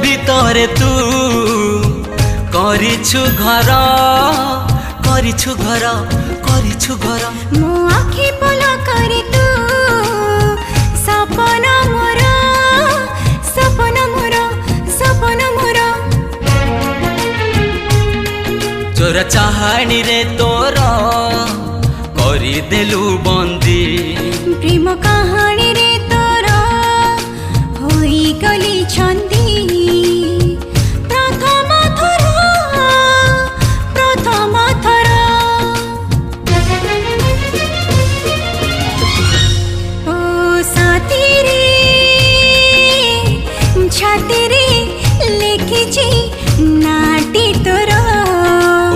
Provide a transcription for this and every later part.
ভিতরে তু করিছু ঘর করিছু ঘর করিছু ঘর মো আখি পলকরে তু সপন মোর সপন মোর সপন মোর চোর চাহানি রে তোর করিদেলু বন্দি প্রেম কাহানি রে তোর হই গলি ছন্দি প্রথম থর প্রথম থর ও সাথী রে ছাতি রে লিখিছি নাটি তোর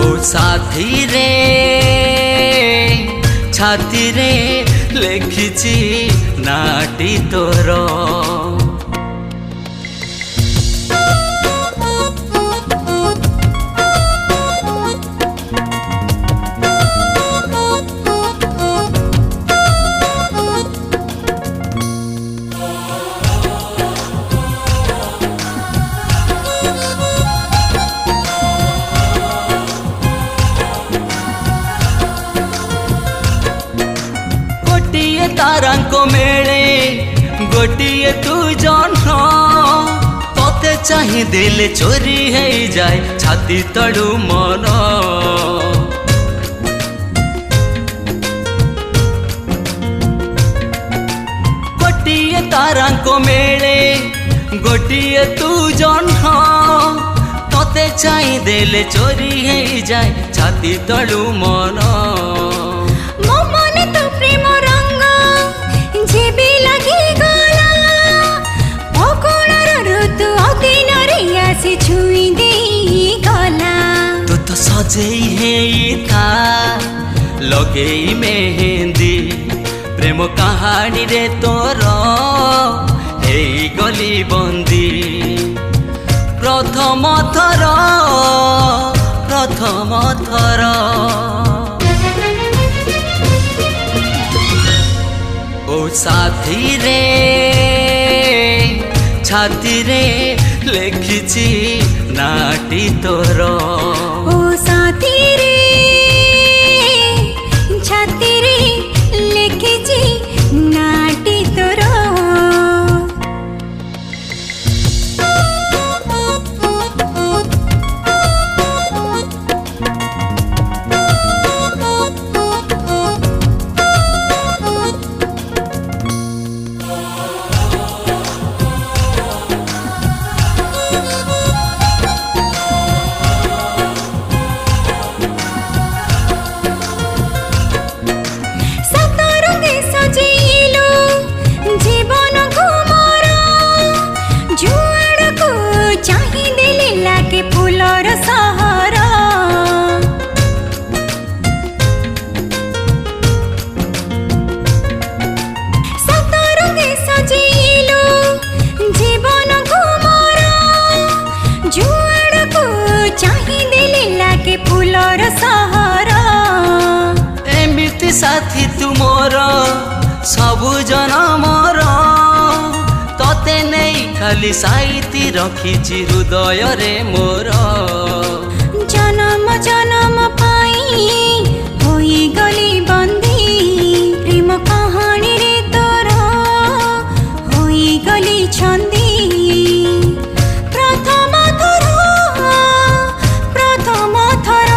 ও সাথী রে ছাতি রে লেখিছি নাটি তোর गोटिए तारांको मेले गोटिए तू जन्म तोते चाहि देले चोरी है जाए छाती तड़ू मन गोटिए तारांको मेले गोटिए तू जन्म तोते चाहि देले चोरी है जाए छाती तड़ू मन ମୋ ମନେ ତ ପ୍ରେମ ରଙ୍ଗ ଯେବେ ଲାଗି ଗଲା ଫଗୁଣର ଋତୁ ଅଦିନରେ ଆସି ଛୁଇଁ ଦେଇ ଗଲା तू तो सजेई हेता लगेई मेहंदी प्रेम कहानी रे तोर हेई गली बंदी प्रथम थर प्रथम थर ओ साथी रे छाती रे लेखिছি नाटी तोर ଓ ସାଥୀ ରେ ଛାତି ରେ ଲେଖିଛି ନାଟି ତୋର ফুলর সহর সতরঙ্গে সজেইলু জীবন কুমর জুয়াড়কু চাহি দেলে লাগে ফুলর সহর एमिति साथी तुमोर सबु जनमर तोते नहीं खाली साइती रखिछि हृदय रे मोर जन्म जन्म पाई होई गली बंदी प्रेम कहानी रे तोर होई गली छंदी प्रथम थर प्रथम थर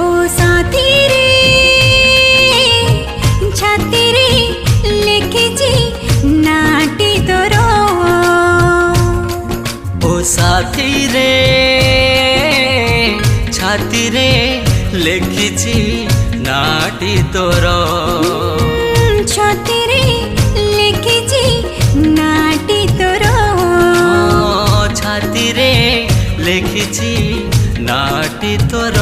ओ साथी रे छाती रे लिखिछि नाटी तोर ओ साथी रे छाती रे लेखिछि नाटी तोर छाती रे लिखिछि नाटी तोर छाती रे लेखिछि नाटी तोर।